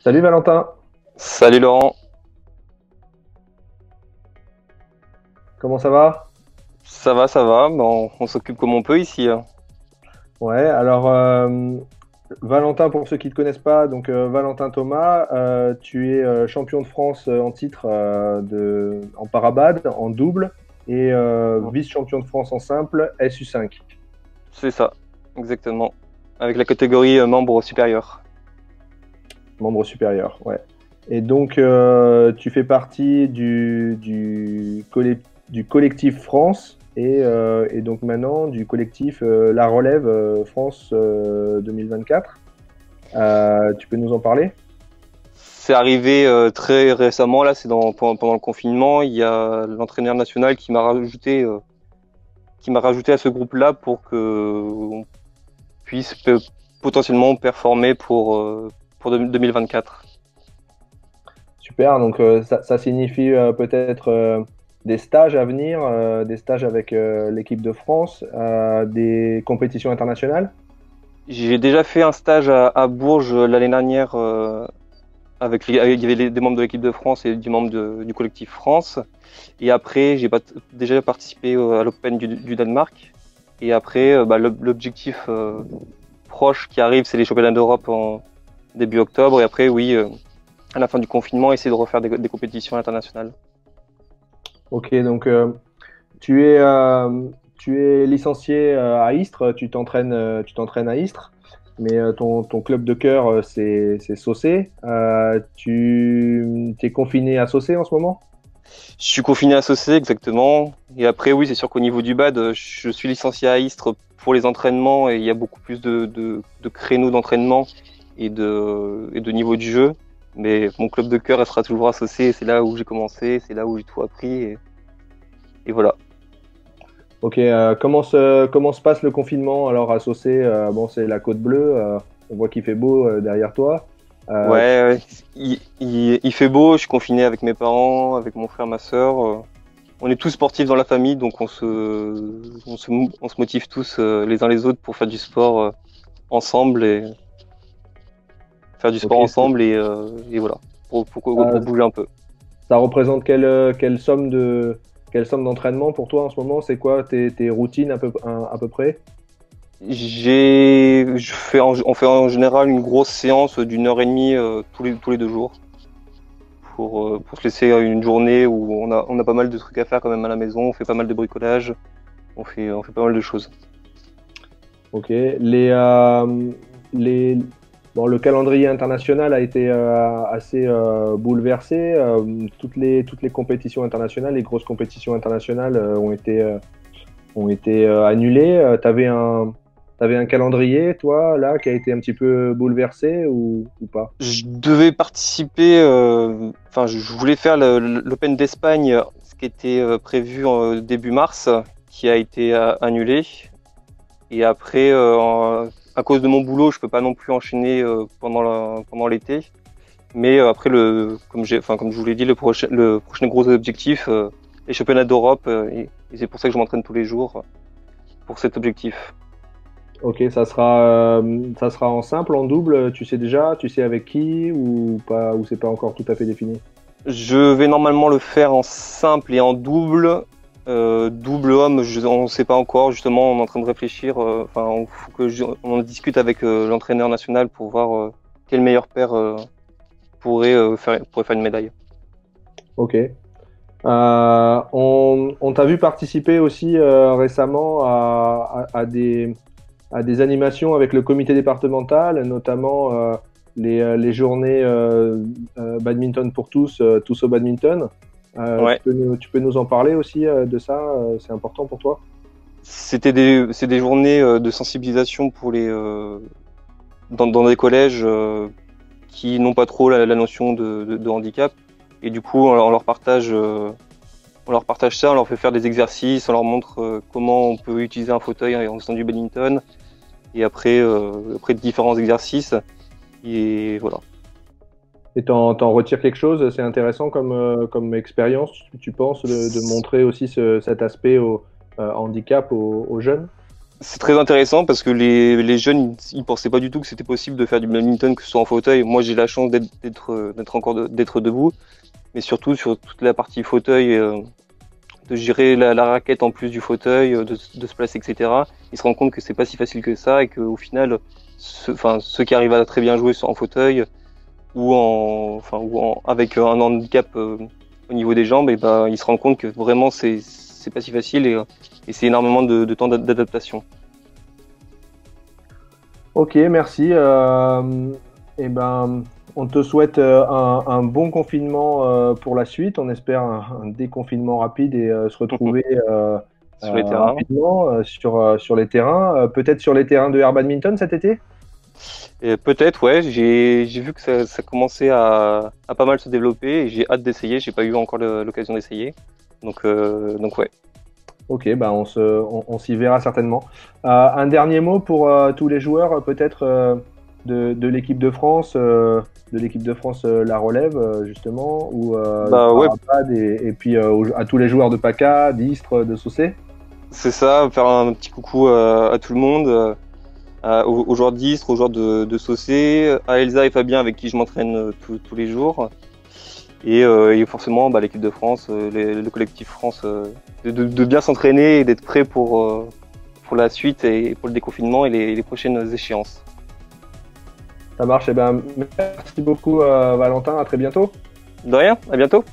Salut Valentin, Salut Laurent, comment ça va? ça va, on s'occupe comme on peut ici, hein. Ouais, alors Valentin, pour ceux qui ne te connaissent pas, donc Valentin Thomas, tu es champion de France en titre en parabad, en double, et vice-champion de France en simple SU5, C'est ça, exactement. Avec la catégorie membre supérieur. membre supérieur. Ouais. Et donc tu fais partie du collectif France et donc maintenant du collectif La Relève France 2024. Tu peux nous en parler? C'est arrivé très récemment, là, pendant le confinement, il y a l'entraîneur national qui m'a rajouté à ce groupe-là pour que on puisse potentiellement performer pour 2024. Super, donc ça signifie peut-être des stages à venir, des stages avec l'équipe de France, des compétitions internationales. J'ai déjà fait un stage à Bourges l'année dernière il y avait des membres de l'équipe de France et des membres du collectif France. Et après, déjà participé à l'Open du Danemark. Et après, l'objectif proche qui arrive, c'est les championnats d'Europe en début octobre. Et après, oui, à la fin du confinement, essayer de refaire des compétitions internationales. Ok, donc tu es, tu es licencié à Istres, tu t'entraînes à Istres, mais ton club de cœur, c'est Saucé. Tu es confiné à Saucé en ce moment? Je suis confiné à Saucé, exactement. Et après, oui, c'est sûr qu'au niveau du BAD, je suis licencié à Istres pour les entraînements et il y a beaucoup plus de créneaux d'entraînement et de niveau du jeu. Mais mon club de cœur restera toujours à Saucé. C'est là où j'ai commencé, c'est là où j'ai tout appris et voilà. Ok, comment se passe le confinement alors à Saucé? Bon, c'est la Côte Bleue, on voit qu'il fait beau derrière toi. Ouais, Euh, ouais. Il fait beau, je suis confiné avec mes parents, avec mon frère, ma sœur. On est tous sportifs dans la famille, donc on se motive tous les uns les autres pour faire du sport ensemble et faire du ok, sport ensemble et voilà, pour euh, bouger un peu. ça représente quelle somme d'entraînement pour toi en ce moment? C'est quoi tes routines à peu près? On fait en général une grosse séance d'1 heure et demie tous les 2 jours pour se laisser une journée où on a pas mal de trucs à faire quand même à la maison, on fait pas mal de bricolage, on fait pas mal de choses. Ok. Les, bon, le calendrier international a été assez bouleversé. Toutes les compétitions internationales, les grosses compétitions internationales ont été annulées. T'avais un calendrier, toi, là, qui a été un petit peu bouleversé ou pas? Je devais participer, je voulais faire l'Open d'Espagne, ce qui était prévu en début mars, qui a été annulé. Et après, à cause de mon boulot, je peux pas non plus enchaîner pendant l'été. Mais après, comme je vous l'ai dit, le prochain gros objectif, les championnats d'Europe, et c'est pour ça que je m'entraîne tous les jours pour cet objectif. Ok, ça sera en simple, en double, tu sais déjà, tu sais avec qui ou pas, ou c'est pas encore tout à fait défini? Je vais normalement le faire en simple et en double. Double homme, on ne sait pas encore. Justement, on est en train de réfléchir. Faut que on en discute avec l'entraîneur national pour voir quel meilleur paire pourrait faire une médaille. Ok. On t'a vu participer aussi récemment à des animations avec le comité départemental, notamment les journées badminton pour tous, tous au badminton. Ouais, Tu peux nous en parler aussi de ça, c'est important pour toi? c'est des journées de sensibilisation pour dans des collèges qui n'ont pas trop la notion de handicap. Et du coup, on leur partage ça, on leur fait faire des exercices, on leur montre comment on peut utiliser un fauteuil en faisant du badminton. Et après différents exercices. Et voilà. Et t'en retires quelque chose? C'est intéressant comme expérience, tu penses, de montrer aussi cet aspect au handicap aux jeunes? C'est très intéressant parce que les jeunes, ils pensaient pas du tout que c'était possible de faire du badminton, que ce soit en fauteuil. Moi, j'ai la chance d'être debout, mais surtout sur toute la partie fauteuil, de gérer la raquette en plus du fauteuil, de se placer, etc. Ils se rendent compte que c'est pas si facile que ça et qu'au final, ceux qui arrivent à très bien jouer en fauteuil avec un handicap au niveau des jambes, et ben, ils se rendent compte que vraiment c'est pas si facile et c'est énormément de temps d'adaptation. Ok, merci. Et ben, on te souhaite un bon confinement pour la suite. On espère un déconfinement rapide et se retrouver Sur les terrains. rapidement sur les terrains. Peut-être sur les terrains de air badminton cet été? Et peut-être, ouais, j'ai vu que ça commençait à pas mal se développer et j'ai hâte d'essayer. J'ai pas eu encore l'occasion d'essayer. Donc ouais. Ok, bah on s'y verra certainement. Un dernier mot pour tous les joueurs, peut-être de l'équipe de France, la relève justement, ou Bah ouais, Parapad et puis à tous les joueurs de PACA, d'Istres, de Saucé. c'est ça, faire un petit coucou à tout le monde, aux joueurs d'Istres, aux joueurs de Saucé, à Elsa et Fabien avec qui je m'entraîne tous les jours. Et forcément, bah, l'équipe de France, le collectif France, de bien s'entraîner et d'être prêt pour la suite et pour le déconfinement et les prochaines échéances. Ça marche, et ben merci beaucoup Valentin, à très bientôt. De rien, à bientôt!